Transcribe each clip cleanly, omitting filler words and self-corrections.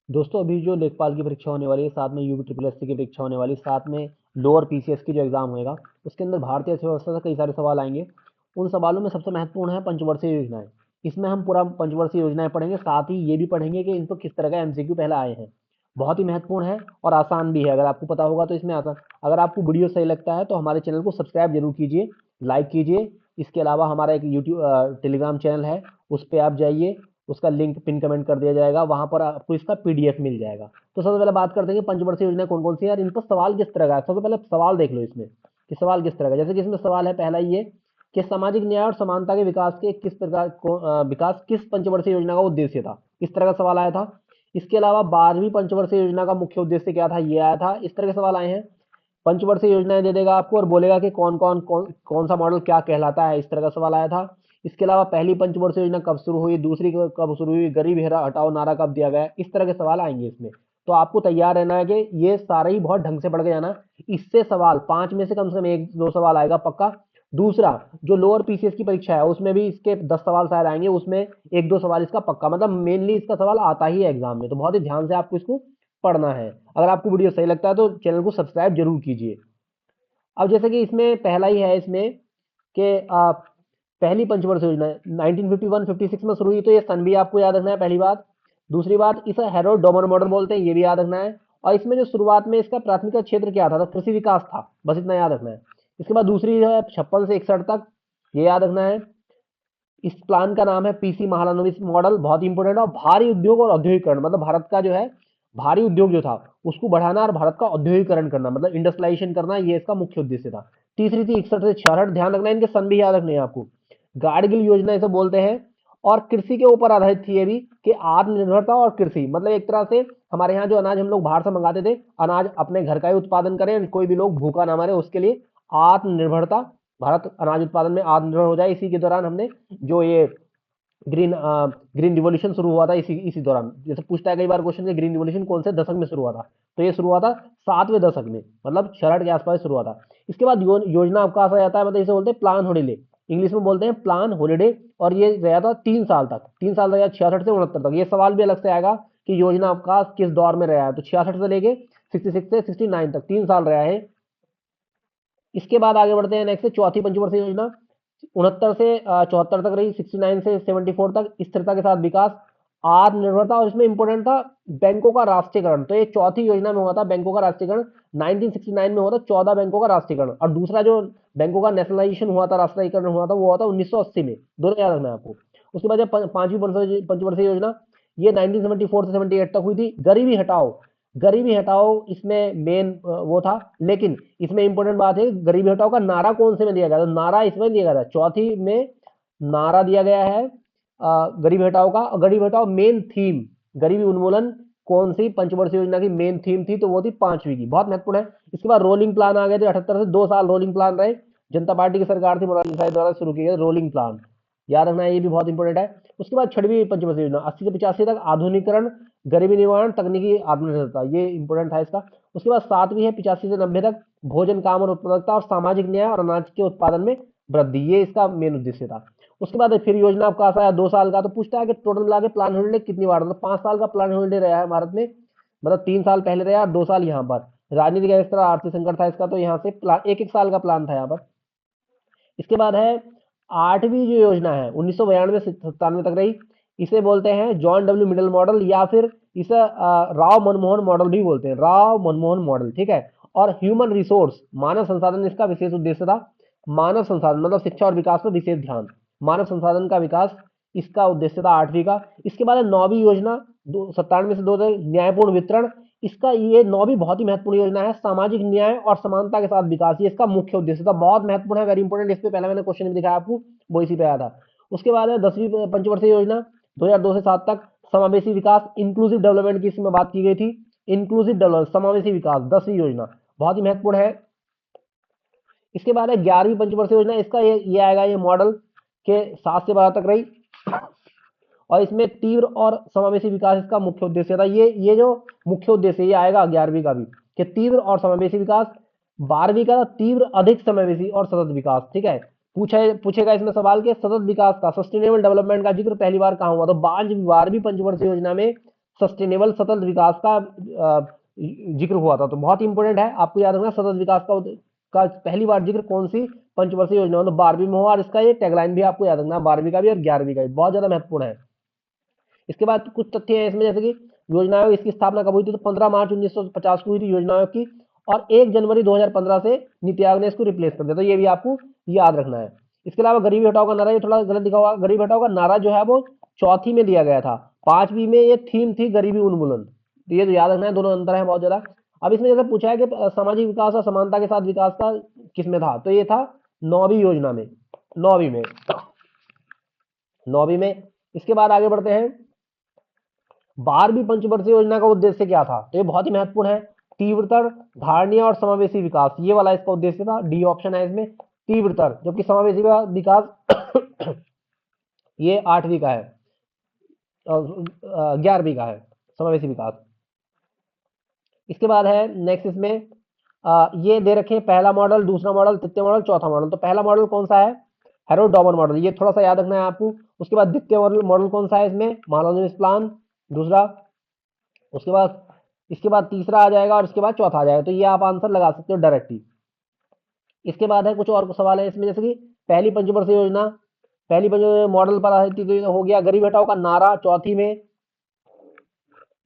दोस्तों अभी जो लेखपाल की परीक्षा होने वाली है, साथ में यूपी ट्रिपल एससी की परीक्षा होने वाली है, साथ में लोअर पीसीएस की जो एग्जाम होएगा, उसके अंदर भारतीय अर्थव्यवस्था से कई सारे सवाल आएंगे। उन सवालों में सबसे महत्वपूर्ण है पंचवर्षीय योजनाएं। इसमें हम पूरा पंचवर्षीय योजनाएं पढ़ेंगे, साथ ही ये भी पढ़ेंगे कि इन पर किस तरह का एमसीक्यू पहले आए हैं। बहुत ही महत्वपूर्ण है और आसान भी है, अगर आपको पता होगा तो इसमें आसान। अगर आपको वीडियो सही लगता है तो हमारे चैनल को सब्सक्राइब जरूर कीजिए, लाइक कीजिए। इसके अलावा हमारा एक यूट्यूब टेलीग्राम चैनल है, उस पर आप जाइए, उसका लिंक पिन कमेंट कर दिया जाएगा, वहां पर आपको इसका पीडीएफ मिल जाएगा। तो सबसे पहले बात करते हैं कि पंचवर्षीय योजना कौन कौन सी है और इन पर सवाल किस तरह का है। सबसे पहले सवाल देख लो इसमें कि सवाल किस तरह का। जैसे कि इसमें सवाल है पहला ये कि सामाजिक न्याय और समानता के विकास के किस प्रकार को विकास किस पंचवर्षीय योजना का उद्देश्य था, इस तरह का सवाल आया था। इसके अलावा 12वीं पंचवर्षीय योजना का मुख्य उद्देश्य क्या था, ये आया था। इस तरह के सवाल आए हैं। पंचवर्षीय योजनाएं दे देगा आपको और बोलेगा कि कौन सा मॉडल क्या कहलाता है, इस तरह का सवाल आया था। इसके अलावा पहली पंचवर्षीय योजना कब शुरू हुई, दूसरी कब शुरू हुई, गरीब हटाओ नारा कब दिया गया, इस तरह के सवाल आएंगे इसमें। तो आपको तैयार रहना है कि ये सारा ही बहुत ढंग से पढ़ के जाना। इससे सवाल 5 में से कम 1-2 सवाल आएगा पक्का। दूसरा, जो लोअर पीसीएस की परीक्षा है उसमें भी इसके 10 सवाल शायद आएंगे, उसमें 1-2 सवाल इसका पक्का, मतलब मेनली इसका सवाल आता ही है एग्जाम में। तो बहुत ही ध्यान से आपको इसको पढ़ना है। अगर आपको वीडियो सही लगता है तो चैनल को सब्सक्राइब जरूर कीजिए। अब जैसे कि इसमें पहला ही है इसमें कि पहली पंचवर्षीय योजना 1951-56 में शुरू हुई, तो ये सन भी आपको याद रखना है पहली बात। दूसरी बात, इसे हैरोल्ड डोमर मॉडल बोलते हैं, ये भी याद रखना है। और इसमें जो शुरुआत में इसका प्राथमिक क्षेत्र क्या था, तो कृषि विकास था, बस इतना याद रखना है। इसके बाद दूसरी है 56 से 61 तक, ये याद रखना है। इस प्लान का नाम है पीसी महालनोबिस मॉडल, बहुत ही इंपॉर्टेंट है। और भारी उद्योग और औद्योगिकरण, मतलब भारत का जो है भारी उद्योग जो था उसको बढ़ाना और भारत का औद्योगिकरण करना, मतलब इंडस्ट्रियलाइजेशन करना, ये इसका मुख्य उद्देश्य था। तीसरी थी 61 से 66, ध्यान रखना है, इनके सन भी याद रखने हैं आपको। गाडगिल योजना इसे बोलते हैं। और कृषि के ऊपर आधारित थी ये भी कि आत्मनिर्भरता और कृषि, मतलब एक तरह से हमारे यहाँ जो अनाज हम लोग बाहर से मंगाते थे, अनाज अपने घर का ही उत्पादन करें, कोई भी लोग भूखा ना मरे, उसके लिए आत्मनिर्भरता, भारत अनाज उत्पादन में आत्मनिर्भर हो जाए। इसी के दौरान हमने जो ये ग्रीन रिवॉल्यूशन शुरू हुआ था, इसी दौरान। जैसे पूछता है कई बार क्वेश्चन, ग्रीन रिवॉल्यूशन कौन से दशक में शुरू हुआ था, तो ये शुरू हुआ था 7वें दशक में, मतलब 66 के आसपास शुरू हुआ था। इसके बाद योजना अवकाश आ जाता है, मतलब इसे बोलते हैं प्लान हॉलीडे, इंग्लिश में बोलते हैं प्लान हॉलीडे। और ये रहा था 3 साल तक, 3 साल रहा 66 से 69 तक। ये सवाल भी अलग से आएगा कि योजना अवकाश किस दौर में रहा है, तो 66 से लेके 66 से 69 तक 3 साल रहा है। इसके बाद आगे बढ़ते हैं नेक्स्ट, चौथी पंचवर्षीय योजना 69 से 74 तक रही, 69 से 74 तक, स्थिरता के साथ विकास, आत्मनिर्भरता। और इसमें इंपोर्टेंट था बैंकों का राष्ट्रीयकरण, तो ये चौथी योजना में हुआ था बैंकों का राष्ट्रीयकरण। 1969 में हुआ था 14 बैंकों का राष्ट्रीयकरण, और दूसरा जो बैंकों का नेशनलाइजेशन हुआ था, राष्ट्रीयकरण हुआ था, वो हुआ था 1980 में। दोनों याद रखना है आपको। उसके बाद पांचवी पंचवर्षीय योजना, ये 1974 से 78 तक हुई थी। गरीबी हटाओ, गरीबी हटाओ इसमें मेन वो था। लेकिन इसमें इंपॉर्टेंट बात है, गरीबी हटाओ का नारा कौन से में दिया गया, तो नारा इसमें दिया गया था चौथी में, नारा दिया गया है गरीबी हटाओ का। और गरीबी हटाओ मेन थीम, गरीबी उन्मूलन कौन सी पंचवर्षीय योजना की मेन थीम थी, तो वो थी 5वीं की, बहुत महत्वपूर्ण है। इसके बाद रोलिंग प्लान आ गए थे 78 से, 2 साल रोलिंग प्लान रहे। जनता पार्टी की सरकार थी, मोरारजी देसाई द्वारा शुरू किया गया रोलिंग प्लान, याद रखना है, ये भी बहुत इंपॉर्टेंट है। उसके बाद 6वीं पंचवर्षीय योजना 80 से 85 तक, आधुनिकरण, गरीबी निवारण, तकनीकी आत्मनिर्भरता, ये इंपॉर्टेंट था इसका। उसके बाद 7वीं है 85 से 90 तक, भोजन, काम और उत्पादकता और सामाजिक न्याय और अनाज के उत्पादन में वृद्धि, ये इसका मेन उद्देश्य था। उसके बाद फिर योजना अवकाश आया 2 साल का, तो पूछता है कि टोटल मिला के प्लान हॉलीडे कितनी बार, मतलब 5 साल का प्लान हॉलीडे रहा है भारत में, मतलब 3 साल पहले रहा, 2 साल यहाँ पर। राजनीतिक अवस्था, आर्थिक संकट था इसका, तो यहाँ से एक एक साल का प्लान था यहाँ पर। इसके बाद है 8वीं जो योजना है 1992 से 97 तक रही, इसे बोलते हैं जॉन डब्ल्यू मिडल मॉडल, या फिर इसे राव मनमोहन मॉडल भी बोलते हैं, राव मनमोहन मॉडल, ठीक है। और ह्यूमन रिसोर्स, मानव संसाधन इसका विशेष उद्देश्य था। मानव संसाधन मतलब शिक्षा और विकास पर विशेष ध्यान, मानव संसाधन का विकास, इसका उद्देश्य था 8वीं का। इसके बाद है 9वीं योजना 97 से 2000, न्यायपूर्ण वितरण। इसका ये 9वीं बहुत ही महत्वपूर्ण योजना है, सामाजिक न्याय और समानता के साथ विकास, ये इसका मुख्य उद्देश्य था, बहुत महत्वपूर्ण है, वेरी इंपॉर्टेंट। इस पे पहले मैंने क्वेश्चन भी दिखाया आपको, वो इसी पे आया था। उसके बाद है 10वीं पंचवर्षीय योजना 2002 से 7 तक, समावेशी विकास, इंक्लूसिव डेवलपमेंट की इसमें बात की गई थी। इंक्लूसिव डेवलपमेंट, समावेशी विकास, 10वीं योजना बहुत ही महत्वपूर्ण है। इसके बाद है 11वीं पंचवर्षीय योजना, इसका ये आएगा, ये मॉडल के 7 से 12 तक रही, और इसमें तीव्र और समावेशी विकास इसका मुख्य उद्देश्य था। ये जो मुख्य उद्देश्य ये आएगा 11वीं का भी, कि तीव्र और समावेशी विकास। 12वीं का तीव्र, अधिक समावेशी और सतत विकास, ठीक है। पूछेगा इसमें सवाल के सतत विकास का, सस्टेनेबल डेवलपमेंट का जिक्र पहली बार कहाँ हुआ, तो 12वीं पंचवर्षीय योजना में सस्टेनेबल सतत विकास का जिक्र हुआ था। तो बहुत इंपॉर्टेंट है, आपको याद रखना सतत विकास का पहली बार जिक्र कौन सी पंचवर्षीय योजना मतलब 12वीं में हुआ, और इसका ये टैगलाइन भी आपको याद रखना, 12वीं का भी और 11वीं का भी, बहुत ज्यादा महत्वपूर्ण है। इसके बाद कुछ तथ्य हैं इसमें, जैसे कि योजना आयोग इसकी स्थापना कब हुई थी, तो 15 मार्च 1950 को हुई थी योजना आयोग की, और 1 जनवरी 2015 से नीति आयोग ने इसको रिप्लेस कर दिया। तो ये भी आपको याद रखना है। इसके अलावा गरीबी हटाओ का नारा, ये थोड़ा गलत लिखा हुआ, गरीबी हटाओ का नारा जो है वो चौथी में दिया गया था, 5वीं में ये थीम थी गरीबी उन्मूलन। तो ये तो याद रखना है, दोनों अंतर है बहुत ज्यादा। अब इसमें जैसे पूछा है कि सामाजिक विकास और समानता के साथ विकास का किसमें था, तो ये था 9वीं योजना में, 9वीं में, 9वीं में। इसके बाद आगे बढ़ते हैं, 12वीं पंचवर्षीय योजना का उद्देश्य क्या था, तो ये बहुत ही महत्वपूर्ण है, तीव्रतर, धारणीय और समावेशी विकास, ये वाला इसका उद्देश्य था। डी ऑप्शन है इसमें, तीव्रतर, जबकि समावेशी विकास ये 8वीं का है, 11वीं का है समावेशी विकास। इसके बाद है नेक्स्ट इसमें ये दे रखे हैं, पहला मॉडल, दूसरा मॉडल, तृतीय मॉडल, चौथा मॉडल। तो पहला मॉडल कौन सा है, हैरोल्ड डॉमर मॉडल, ये थोड़ा सा याद रखना है आपको। उसके बाद द्वितीय मॉडल कौन सा है इसमें, मालोनिस प्लान, दूसरा। उसके बाद इसके बाद तीसरा आ जाएगा, और इसके बाद चौथा आ जाएगा। तो ये आप आंसर लगा सकते हो डायरेक्टली। इसके बाद है कुछ और सवाल है इसमें, जैसे कि पहली पंचवर्षीय योजना, पहली पंच मॉडल पर आधारित हो गया, गरीब हटाओ का नारा चौथी में,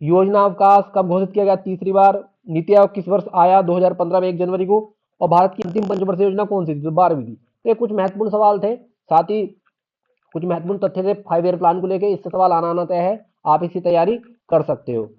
योजना अवकाश कब घोषित किया गया, तीसरी बार, नीति आयोग किस वर्ष आया, 2015 में 1 जनवरी को, और भारत की अंतिम पंचवर्षीय योजना कौन सी थी, तो 12वीं की। तो ये कुछ महत्वपूर्ण सवाल थे, साथ ही कुछ महत्वपूर्ण तथ्य थे 5 ईयर प्लान को लेकर। इससे सवाल आना तय है, आप इसकी तैयारी कर सकते हो।